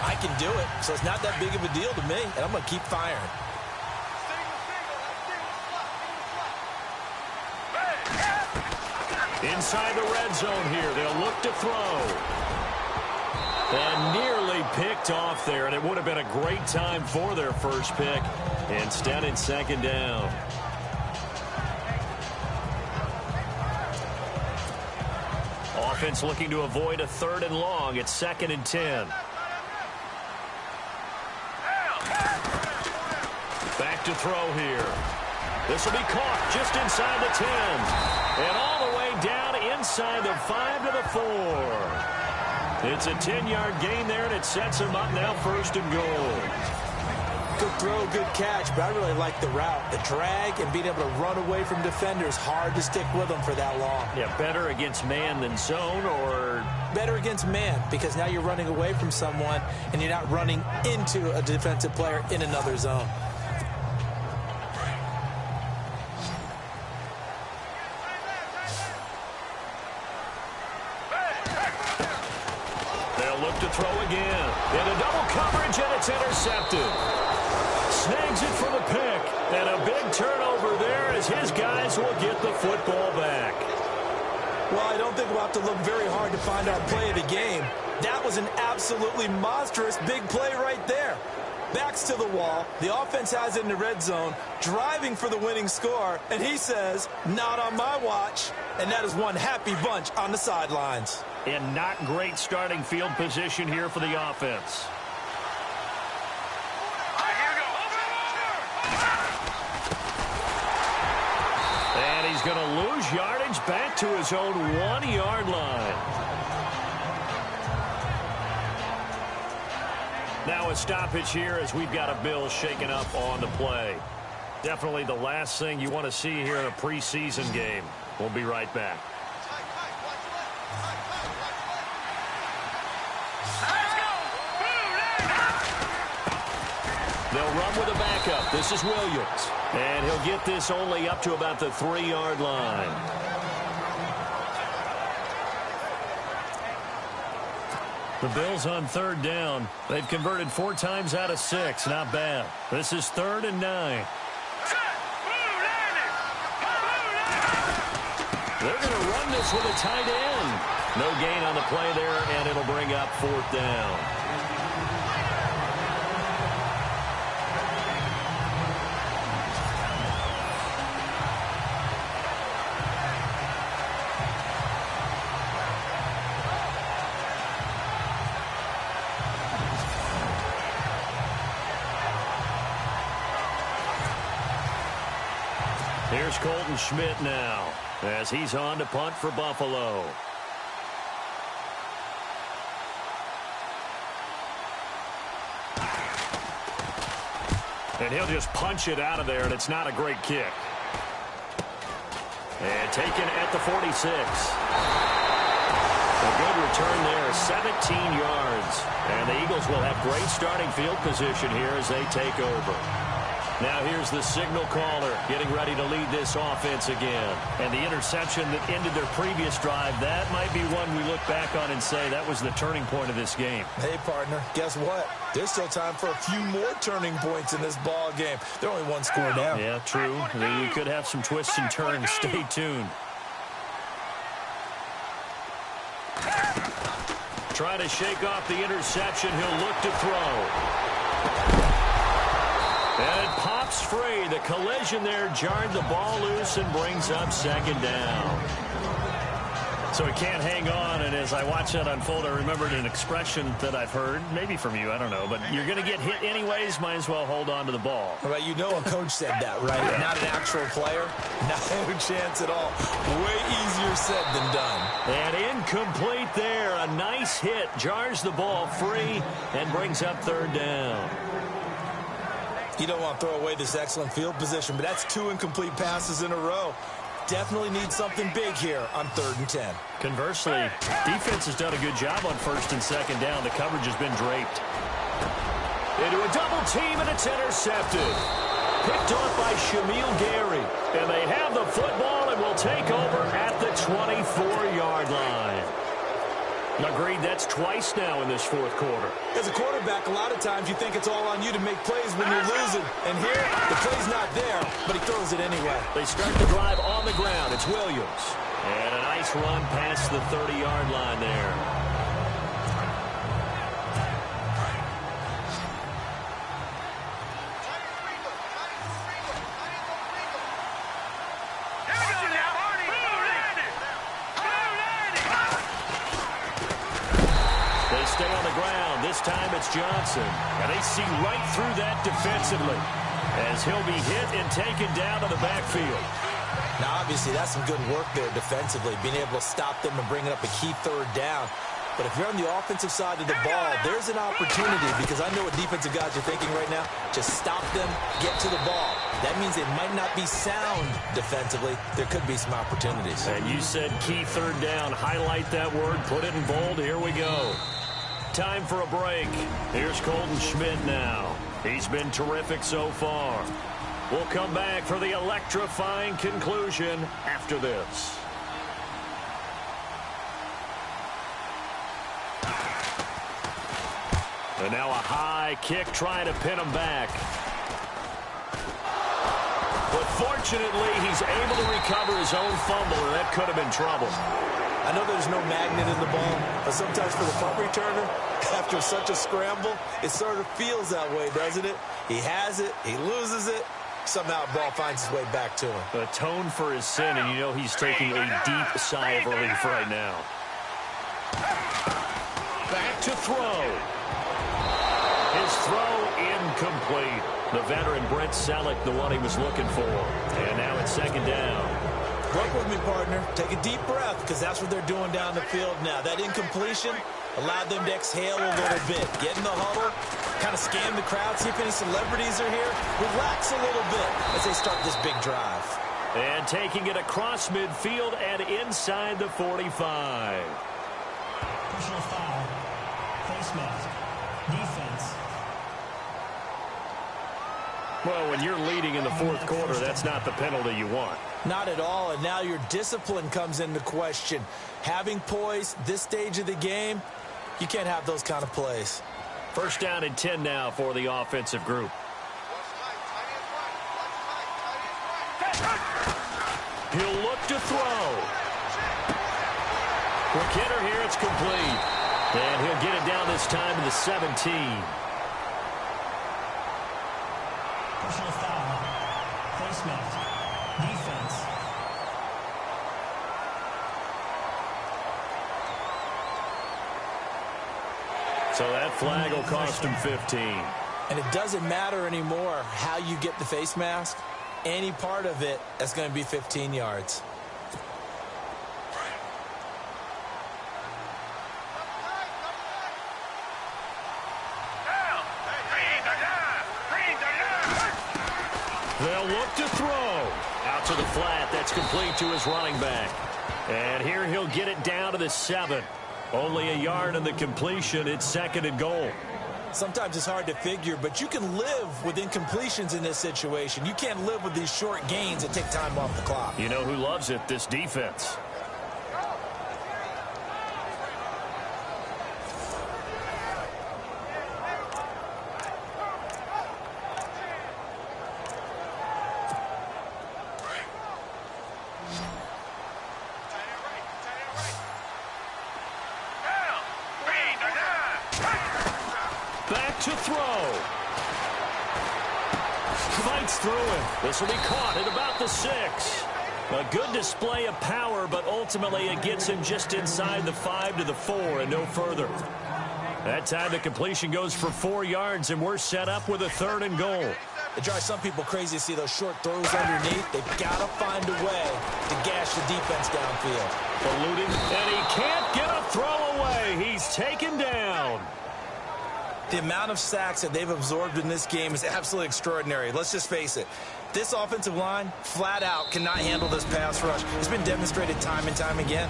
I can do it, so it's not that big of a deal to me, and I'm going to keep firing. Inside the red zone here, they'll look to throw. And nearly picked off there, and it would have been a great time for their first pick. Instead, it's second down. offense looking to avoid a 3rd and long. It's 2nd and 10. Back to throw here. This will be caught just inside the 10. And all the way down inside the 5 to the 4. It's a 10-yard gain there, and it sets them up now 1st and goal. Good throw, good catch, but I really like the route. The drag and being able to run away from defenders, hard to stick with them for that long. Yeah, better against man than zone, or? Better against man, because now you're running away from someone, and you're not running into a defensive player in another zone. They'll look to throw again. Into double coverage, and it's intercepted. Snags it for the pick, and a big turnover there as his guys will get the football back. Well, I don't think we'll have to look very hard to find our play of the game. That was an absolutely monstrous big play right there. Backs to the wall, the offense has it in the red zone, driving for the winning score, and he says, not on my watch, and that is one happy bunch on the sidelines. And not great starting field position here for the offense. And he's going to lose yardage back to his own 1-yard line. Now a stoppage here as we've got a Bill shaken up on the play. Definitely the last thing you want to see here in a preseason game. We'll be right back. They'll run with a backup. This is Williams. And he'll get this only up to about the 3-yard line. The Bills on 3rd down. They've converted 4 times out of 6. Not bad. This is 3rd and 9. They're going to run this with a tight end. No gain on the play there, and it'll bring up 4th down. Here's Colton Schmidt now as he's on to punt for Buffalo. And he'll just punch it out of there, and it's not a great kick. And taken at the 46. A good return there, 17 yards. And the Eagles will have great starting field position here as they take over. Now here's the signal caller getting ready to lead this offense again. And the interception that ended their previous drive, that might be one we look back on and say that was the turning point of this game. Hey, partner, guess what? There's still time for a few more turning points in this ball game. They're only 1 score down. Yeah, true. We could have some twists and turns. Stay tuned. Try to shake off the interception. He'll look to throw. And it pops free. The collision there jarred the ball loose and brings up 2nd down. So he can't hang on, and as I watch that unfold, I remembered an expression that I've heard, maybe from you, I don't know, but you're going to get hit anyways, might as well hold on to the ball. Well, you know a coach said that, right? Yeah. Not an actual player. No chance at all. Way easier said than done. And incomplete there. A nice hit. Jars the ball free and brings up 3rd down. You don't want to throw away this excellent field position, but that's 2 incomplete passes in a row. Definitely need something big here on 3rd and 10. Conversely, defense has done a good job on 1st and 2nd down. The coverage has been draped. Into a double team, and it's intercepted. Picked off by Shamil Gary. And they have the football and will take over at the 24-yard line. Agreed, that's twice now in this 4th quarter. As a quarterback, a lot of times you think it's all on you to make plays when you're losing. And here, the play's not there, but he throws it anyway. They start the drive on the ground. It's Williams. And a nice run past the 30-yard line there. time it's Johnson. And they see right through that defensively as he'll be hit and taken down to the backfield. Now, obviously, that's some good work there defensively, being able to stop them and bringing up a key third down. But if you're on the offensive side of the ball, there's an opportunity, because I know what defensive guys are thinking right now. Just stop them, get to the ball. That means they might not be sound defensively. There could be some opportunities. And you said key third down. Highlight that word. Put it in bold. Here we go. Time for a break. Here's Colton Schmidt now. He's been terrific so far. We'll come back for the electrifying conclusion after this. And now a high kick trying to pin him back. But fortunately, he's able to recover his own fumble, and that could have been trouble. I know there's no magnet in the ball, but sometimes for the punt returner, after such a scramble, it sort of feels that way, doesn't it? He has it, he loses it, somehow the ball finds its way back to him. Atone for his sin, and you know he's taking a deep sigh of relief right now. Back to throw. His throw incomplete. The veteran Brent Selleck, the one he was looking for. And now it's second down. Work with me, partner. Take a deep breath, because that's what they're doing down the field now. That incompletion allowed them to exhale a little bit. Get in the huddle, kind of scan the crowd, see if any celebrities are here. Relax a little bit as they start this big drive. And taking it across midfield and inside the 45. Personal foul. Face mask. Defense. Well, when you're leading in the fourth quarter, that's not the penalty you want. Not at all, and now your discipline comes into question. Having poise this stage of the game, you can't have those kind of plays. First down and 10 now for the offensive group. He'll look to throw. Quick hitter here, it's complete. And he'll get it down this time to the 17. Personal foul. Face mask. Defense. So that flag will cost him 15. And it doesn't matter anymore how you get the face mask. Any part of it, that's going to be 15 yards. They'll look to throw. Out to the flat. That's complete to his running back. And here he'll get it down to the 7. Only a yard in the completion. It's second and goal. Sometimes it's hard to figure, but you can live with incompletions in this situation. You can't live with these short gains that take time off the clock. You know who loves it? This defense. Back to throw. Fights through it. This will be caught at about the 6. A good display of power, but ultimately it gets him just inside the 5 to the 4 and no further. That time the completion goes for 4 yards, and we're set up with a 3rd and goal. It drives some people crazy to see those short throws underneath. They've got to find a way to gash the defense downfield. Eluding, and he can't get a throw away. He's taken down. The amount of sacks that they've absorbed in this game is absolutely extraordinary. Let's just face it. This offensive line, flat out, cannot handle this pass rush. It's been demonstrated time and time again.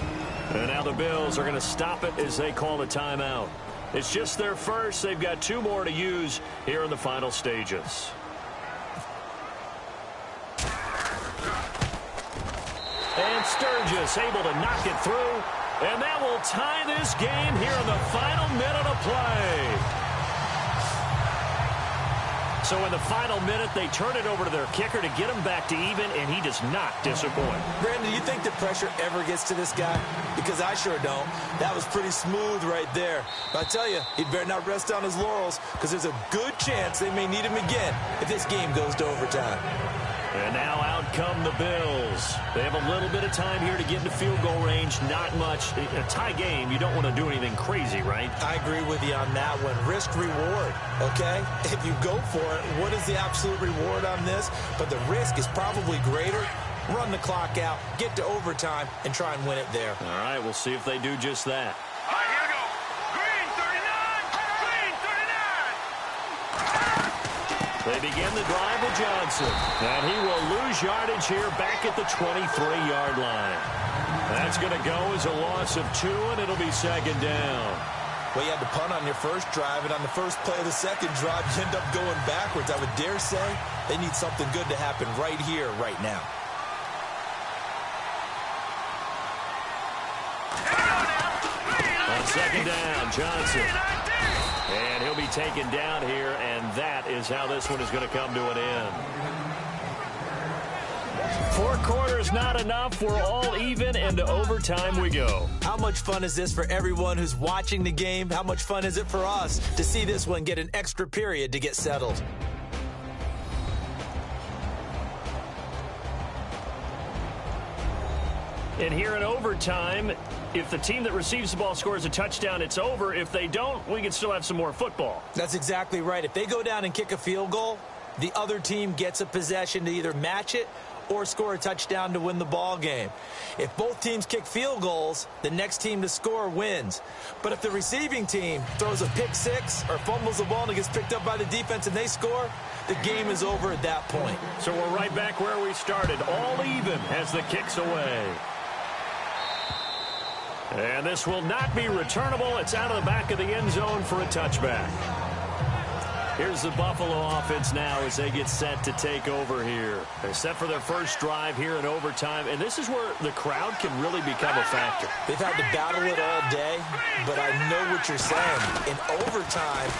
And now the Bills are going to stop it as they call a timeout. It's just their first. They've got 2 more to use here in the final stages. And Sturgis able to knock it through. And that will tie this game here in the final minute of play. So in the final minute, they turn it over to their kicker to get him back to even, and he does not disappoint. Brandon, do you think the pressure ever gets to this guy? Because I sure don't. That was pretty smooth right there. But I tell you, he better not rest on his laurels, because there's a good chance they may need him again if this game goes to overtime. And now out come the Bills. They have a little bit of time here to get into field goal range. Not much. A tie game, you don't want to do anything crazy, right? I agree with you on that one. Risk reward, okay? If you go for it, what is the absolute reward on this? But the risk is probably greater. Run the clock out, get to overtime, and try and win it there. All right, we'll see if they do just that. All right, here we go. Green 39. They begin the drive with Johnson. And he will lose yardage here back at the 23-yard line. That's going to go as a loss of 2, and it'll be second down. Well, you had to punt on your first drive, and on the first play of the second drive, you end up going backwards. I would dare say they need something good to happen right here, right now. On second down, Johnson. And he'll be taken down here, and that is how this one is going to come to an end. 4 quarters not enough. We're all even, and to overtime we go. How much fun is this for everyone who's watching the game? How much fun is it for us to see this one get an extra period to get settled? And here in overtime, if the team that receives the ball scores a touchdown, it's over. If they don't, we can still have some more football. That's exactly right. If they go down and kick a field goal, the other team gets a possession to either match it or score a touchdown to win the ball game. If both teams kick field goals, the next team to score wins. But if the receiving team throws a pick six or fumbles the ball and it gets picked up by the defense and they score, the game is over at that point. So we're right back where we started, all even as the kick's away. And this will not be returnable. It's out of the back of the end zone for a touchback. Here's the Buffalo offense now as they get set to take over here. They're set for their first drive here in overtime, and this is where the crowd can really become a factor. They've had to battle it all day, but I know what you're saying. In overtime,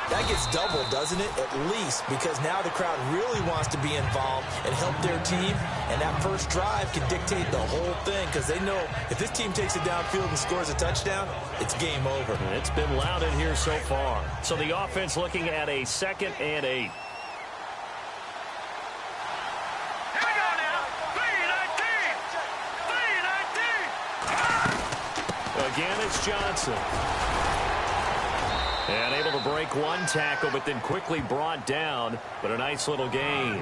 that gets doubled, doesn't it? At least, because now the crowd really wants to be involved and help their team, and that first drive can dictate the whole thing because they know if this team takes it downfield and scores a touchdown, it's game over. And it's been loud in here so far. So the offense looking at a 2nd and 8. Here we go now. 3-19. Again, it's Johnson. And able to break one tackle, but then quickly brought down. But a nice little gain.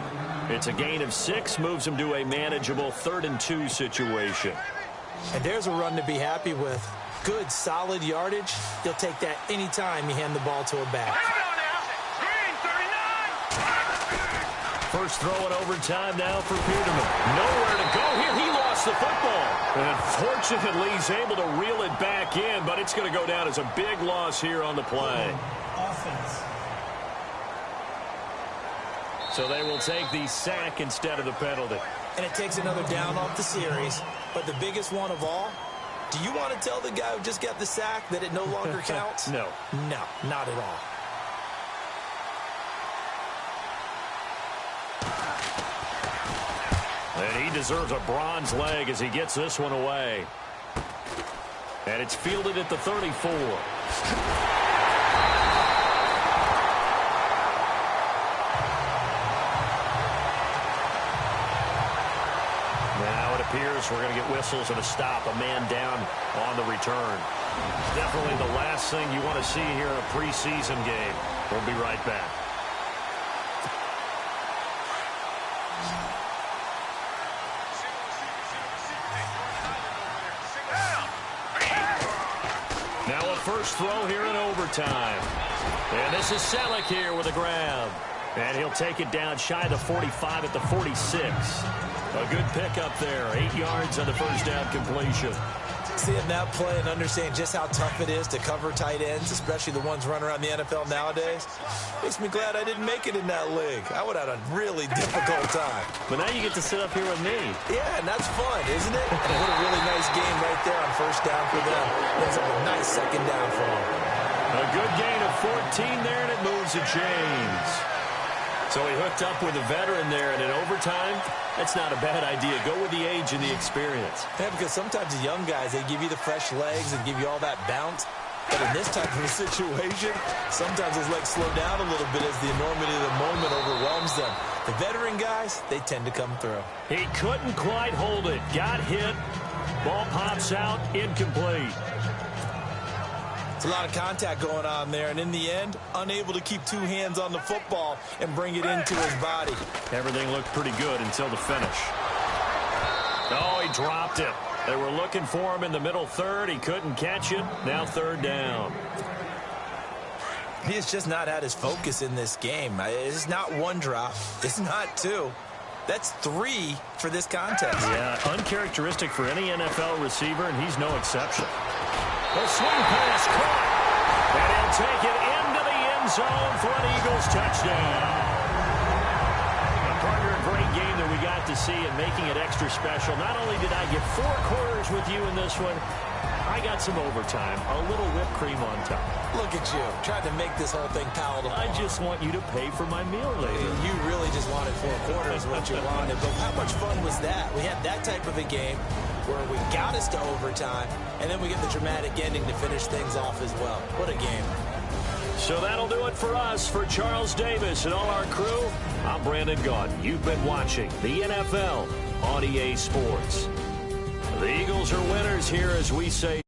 It's a gain of 6, moves him to a manageable 3rd and 2 situation. And there's a run to be happy with. Good, solid yardage. He'll take that anytime you hand the ball to a back. Here we go now. Green 39. First throw in overtime now for Peterman. Nowhere to go here. He lost the football. And fortunately, he's able to reel it back in, but it's going to go down as a big loss here on the play. Offense. So they will take the sack instead of the penalty. And it takes another down off the series. But the biggest one of all, do you want to tell the guy who just got the sack that it no longer counts? No. No, not at all. And he deserves a bronze leg as he gets this one away. And it's fielded at the 34. Now it appears we're going to get whistles and a stop, a man down on the return. Definitely the last thing you want to see here in a preseason game. We'll be right back. Now a first throw here in overtime. And this is Selleck here with a grab. And he'll take it down shy of the 45 at the 46. A good pickup there. 8 yards on the first down completion. Seeing that play and understanding just how tough it is to cover tight ends, especially the ones running around the NFL nowadays, makes me glad I didn't make it in that league. I would have had a really difficult time. But now you get to sit up here with me. Yeah, and that's fun, isn't it? And what a really nice game right there on first down for them. Ends up a nice second down for them. A good gain of 14 there, and it moves the chains. So he hooked up with a veteran there, and in overtime, that's not a bad idea. Go with the age and the experience. Yeah, because sometimes the young guys, they give you the fresh legs and give you all that bounce. But in this type of a situation, sometimes his legs slow down a little bit as the enormity of the moment overwhelms them. The veteran guys, they tend to come through. He couldn't quite hold it. Got hit. Ball pops out. Incomplete. It's a lot of contact going on there, and in the end, unable to keep two hands on the football and bring it into his body. Everything looked pretty good until the finish. Oh, he dropped it. They were looking for him in the middle third. He couldn't catch it. Now third down. He has just not had his focus in this game. It's not one drop. It's not two. That's three for this contest. Yeah, uncharacteristic for any NFL receiver, and he's no exception. The swing pass caught, and he'll take it into the end zone for an Eagles touchdown. Partner, a great game that we got to see and making it extra special. Not only did I get 4 quarters with you in this one, I got some overtime, a little whipped cream on top. Look at you, trying to make this whole thing palatable. I just want you to pay for my meal later. You really just wanted 4 quarters, what you wanted. But how much fun was that? We had that type of a game where we got us to overtime, and then we get the dramatic ending to finish things off as well. What a game. So that'll do it for us. For Charles Davis and all our crew, I'm Brandon Gaudin. You've been watching the NFL on EA Sports. The Eagles are winners here, as we say.